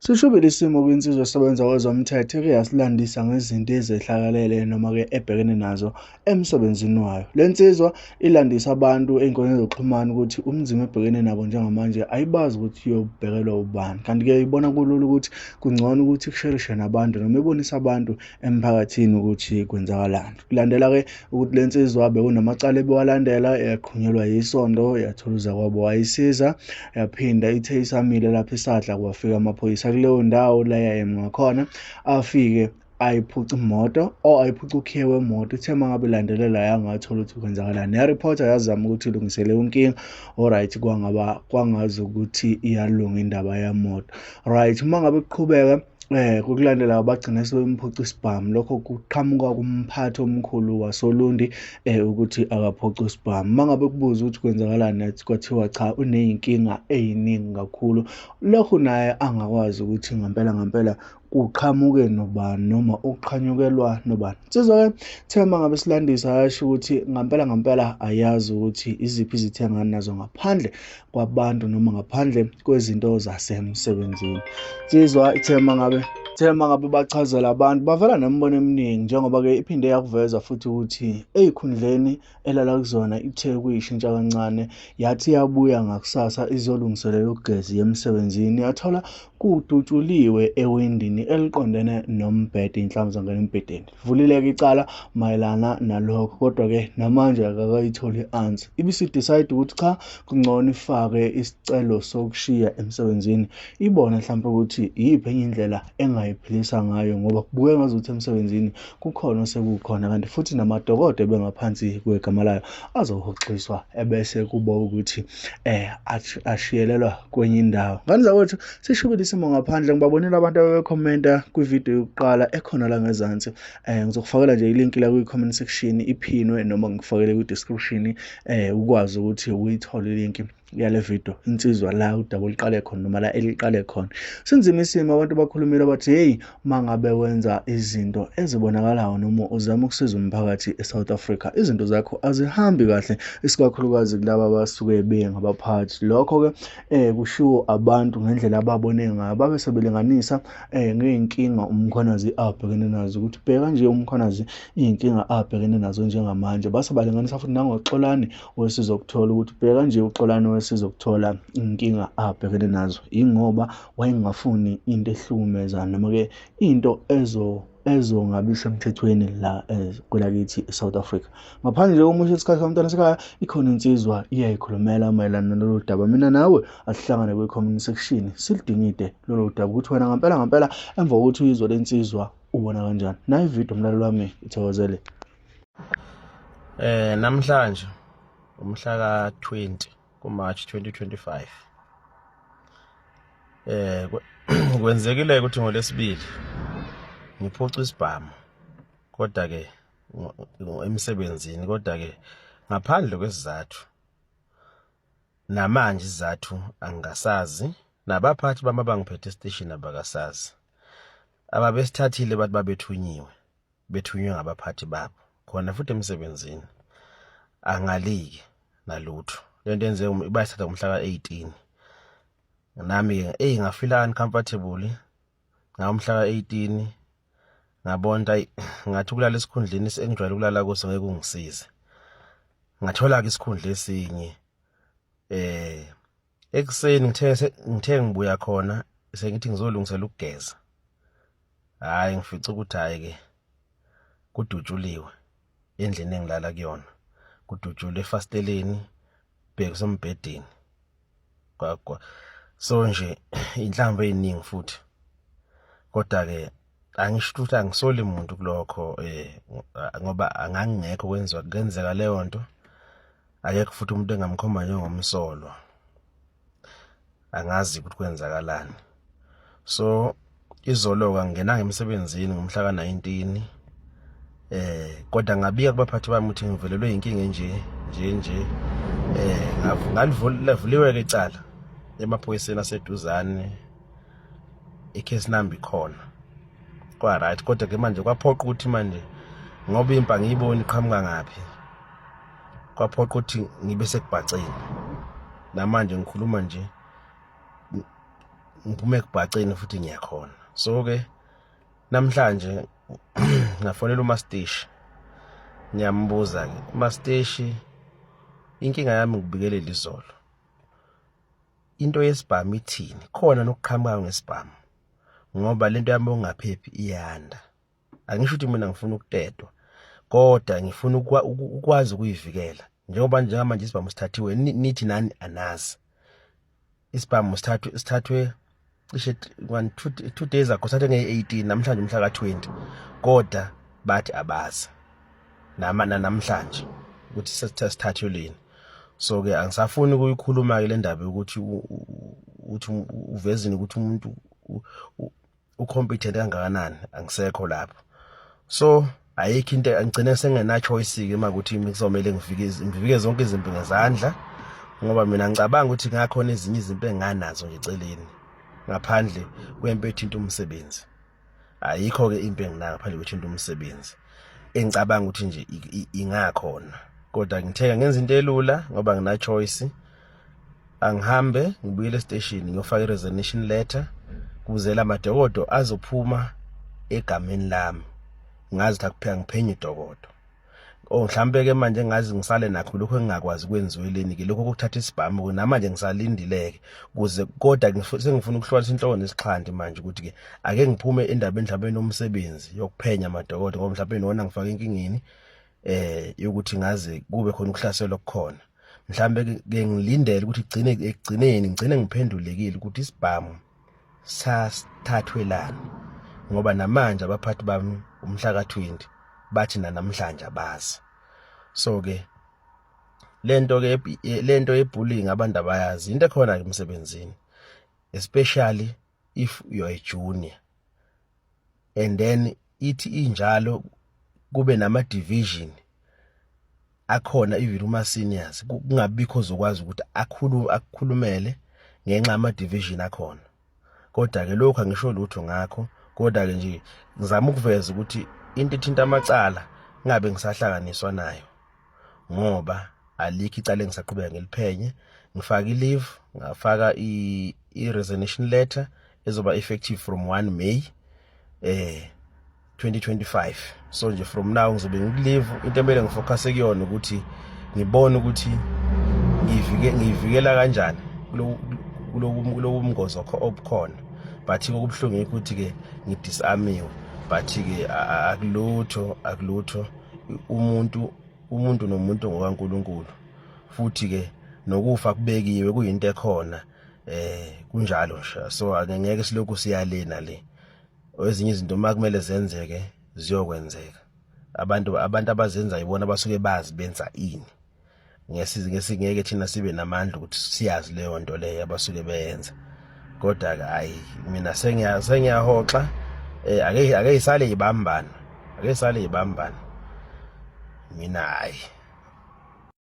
Sishubile isimo kwinsizwa esebenza kwezomthetho eke yasilandisa ngezinto ezehlakalele noma-ke ebhekene nazo emsebenzini wayo. Le nsizwa ilandisa abantu ey'nkundleni zokuxhumana ukuthi umzimba ebhekene nabo njengamanje ayibazi ukuthi iyobhekelwa ubani. Kanti-ke ibona kulula ukuthi kungcono ukuthi kusherishe nabantu noma ibonise abantu emphakathini ukuthi kwenzakalani. Kulandela-ke ukuthi le nsizwa bekunamacala ebewalandela, yaqhunyelwa yisondo, yathuluza kwabo wayisiza, yaphinda ithe isamile lapho isadla kwafika amaphoyisa kuleyo ndawo la yayema ngakhona, afike ayiphuca imoto ayiphuca ukhiye wemoto. Ithe uma ngabe ilandelela yangathola ukuthi kwenzakalani, yaripotha yazama ukuthi ilungisele inkinga. Alright, kwangazi ukuthi iyalunga indaba yemoto. Right, uma ngabe kuqhubeka kokulandela bagcina sebemphuca isibhamu. Lokho kuqhamuka kumphathi omkhulu wasoLundi ukuthi akaphuce isibhamu. Uma ngabe kubuza ukuthi kwenzakalani, kwathiwa cha, uney'nkinga ey'ningi kakhulu. Lokhu naye angakwazi ukuthi ngampela kuqhamuke nobani noma uqhanyukelwa nobani. Insizwa-ke ithe uma ngabe silandisa yasho ukuthi ngampela ayazi ukuthi iziphi izithenga nazo ngaphandle kwabantu noma ngaphandle kwezinto zasemsebenzini. Insizwa ithe uma ngabe bachazela abantu bavela nemibono eminingi, njengoba-ke iphinde yakuveza futhi ukuthi ey'khundleni elala kuzona ithe kuyishintsha kancane, yathi yabuya ngakusasa izolungiselela ugesi emsebenzini, yathola kudutshuliwe ewindini eliqondene nombhede, iy'nhlamvu zangena embhedeni. Vulile-ke icala mayelana nalokho, kodwa-ke namanje akakayitholi i-answer. Ibisi-decide ukuthi cha, kungcono ifake isicelo sokushiya emsebenzini, ibone mhlawumpe ukuthi iyiphi enye indlela engayiphilisa ngayo, ngoba kubukeka ngazuthi emsebenzini kukhona osekukhona, kanti futhi namadokodo bengaphansi kwegama layo azohoxiswa ebese kuba ukuthi ashiyelelwa kwenye indawo. Ngani zakwethu, sishubile isimo ngaphandle. Ngibabonile abantu abebekhomenta kwividiyo yokuqala ekhona la ngezansi. Ngizokufakela nje ilinki la kwi-comment section iphinwe, noma ngikufakele kwi-description ukwazi ukuthi uyithole ilinki yale video. Insizwa la udaba oluqale khona noma la eliqale khona. Sinzima isimo, abantu bakhulumile bathi hey, mangabe wenza izinto ezibonakalayo noma uzama ukusiza umphakathi eSouth Africa, izinto zakho azihambi kahle, isikakhulukazi kulaba abasuke bengabaphathi. Lokho-ke kushiwo abantu ngendlela ababone ngayo, babe sebelinganisa ngey'nkinga umkhwanazi abhekene nazo, ukuthi bheka nje umkhwanazi iy'nkinga abhekene nazo njengamanje. Base balinganisa futhi nangoXolani wesizokuthola, ukuthi bheka nje uXolani wesizokuthola inkinga abhekene nazo, ingoba wayengafuni into ehlukumeza noma-ke into ezongabi semthethweni la kwelakithi eSouth Africa. Ngaphandle komusho isikhathi somntwana sekhaya, ikhona insizwa iyayikhulumela mayelana nalolu daba. Mina nawe asihlangane kwi-comment section silidingide lolu daba, ukuthi wena ngampela emva kokuthi uyizwa le nsizwa ubona kanjani. Nayi ividiyo mlaleli wami, ithokozele. Namhlanje umhla ka-20 kuMarch 2025 kwenzekile ukuthi ngoLwesibili ngiphuca isibhamu, kodwa-ke emsebenzini, kodwa-ke ngaphandle kwesizathu. Namanje isizathu angasazi, nabaphathi bami abangiphethe esiteshini abakasazi. Ababesithathile bathi bethunywe ngabaphathi babo khona futhi emsebenzini, angaliki nalutho. Lento yenze bayithatha ngomhla ka-18. Nami ngafila uncomfortable ngomhla ka-18, ngabona ngathi ukulala esikhundleni engijwayele ukulala kuso ngeke kungisize. Ngathola-ke isikhundla esinye. Ekuseni ngithe ngibuya khona sengithi ngizolungisela ukugeza, hhayi ngifica ukuthi hhayi-ke kudutshuliwe endlini engilala kuyona, kudutshulwe efasteleni, bheka usembhedeni. So nje inhlamvu ey'ningi futhi, kodwa-ke angisho ukuthi angisoli muntu kulokho, ngoba angangingekho kwenzeka leyo nto. Akekho futhi umuntu engamkhomba njengomsolwa, angazi ukuthi kwenzakalani. So izolo-ke ngingenanga emsebenzini ngomhla ka-19, kodwa ngabika kubaphathi bami ukuthi ngivelelwe inkinga nje. Ngalivuliwe-ke icala emaphoyiseni aseduzane, i-case number ikhona, kwa-right. Kodwa-ke manje kwaphoqa ukuthi manje ngoba impa ngiyiboni iqhamuka ngaphi, kwaphoqa ukuthi ngibe sekubhaceni. Namanje ngikhuluma nje ngiphume ekubhaceni futhi ngiyakhona. So ke namhlanje ngafonela uMasteshi ngiyambuza ke uMasteshi inkinga yami ngikubikelela izolo. Into yesibhamu ithini? Khona nokuqhamuka ngesibhamu. Ngoba lento yami ongaphephi iyanda. Angisho ukuthi mina ngifuna ukutetwa, kodwa ngifuna ukwazi ukuyivikela. Njengamanje isibhamu sithathiwe nithi nani anazi. Isibhamu sithathwe cishe 2 days ago, sathe nge-18 namhlanje umhla ka-20, kodwa bathi abazi namhlanje ukuthi sithathwe lini. So ke angisafuni ukuyikhuluma ke le ndaba ukuthi uvezini ukuthi umuntu ucompetent kangakanani, angisekho lapho. So ayikho into, angigcine sengena choice ke makuthi ngizomela ngivike zonke izinto ngezandla, ngoba mina ngicabanga ukuthi ngakhona ezinye izinto enganazo nje eceleni ngaphandle kwempe ethinta umsebenzi. Ayikho ke impe enginayo ngaphandle kwethinta umsebenzi engicabanga ukuthi nje ingakhona, kodwa ngitheka ngenza into elula ngoba ngina choice. Angihambe ngibuyele estation ngiyofaka i-resignation letter kuze la madokodo azophuma egameni lami, ngazi ukuthi akupheka ngiphenye idokodo. Mhlambe ke manje ngazi ngisale nakho lokho engingakwazi kwenziweleni ke lokho ukuthatha isibhamu namanje ngisalindileke kuze, kodwa sengifuna ukuhlukanisa inhloko nesixhandi manje ukuthi ke ake ngiphume endabeni mhlawumbe nomsebenzi yokuphenya amadokodo, ngoba mhlawumbe nona ngifaka enkingeni yokuthi ngaze kube khona ukuhlaselwa okukhona. Mhlambe ke ngilindele ukuthi ekugcineni ngigcine ngiphendulekile ukuthi isibhamu sasithathwe lani, ngoba namanje abaphathi bami umhla ka-20 bathi namhlanje abazi. So ke lento ye-bullying abantu abayazi into ekhona emsebenzini, especially if you are a junior, and then ithi injalo kube nama-division akhona even uma-seniors, kungabikho zokwazi ukuthi akukhulumele ngenxa yama-division akhona. Kodwa ke lokhu angisho lutho ngakho, kodwa ke nje ngizama ukuveza ukuthi into ethinta amacala ngabe ngisahlanganiswa nayo, ngoba alikho icala engisaqhubeka ngeliphenye. Ngifaka i-leave, ngafaka i-resignation letter ezoba effective from 1 May 2025. So nje from now ngizobe ngikuleave. Into emele ngifocuse kuyona ukuthi ngibone ukuthi ngiyivikela kanjani kulobu mngozi obukhona. But okubuhlungu ukuthi ke ngidisarmiwe, but ke akulutho. Umuntu nomuntu ngokaNkulunkulu, futhi ke nokufa kubekiwe kuyinto ekhona, kunjalo nje. So angeke silokhu siyalena le, ezinye izinto makumele zenzeke ziyokwenzeka. Abantu abazenza yibona abasuke bazi benza ini. Ngeke thina sibe namandla ukuthi siyazi leyo nto leyo abasuke beyenza, kodwa ke hayi mina sengiyahoxa. Ake isale ibambana mina hayi.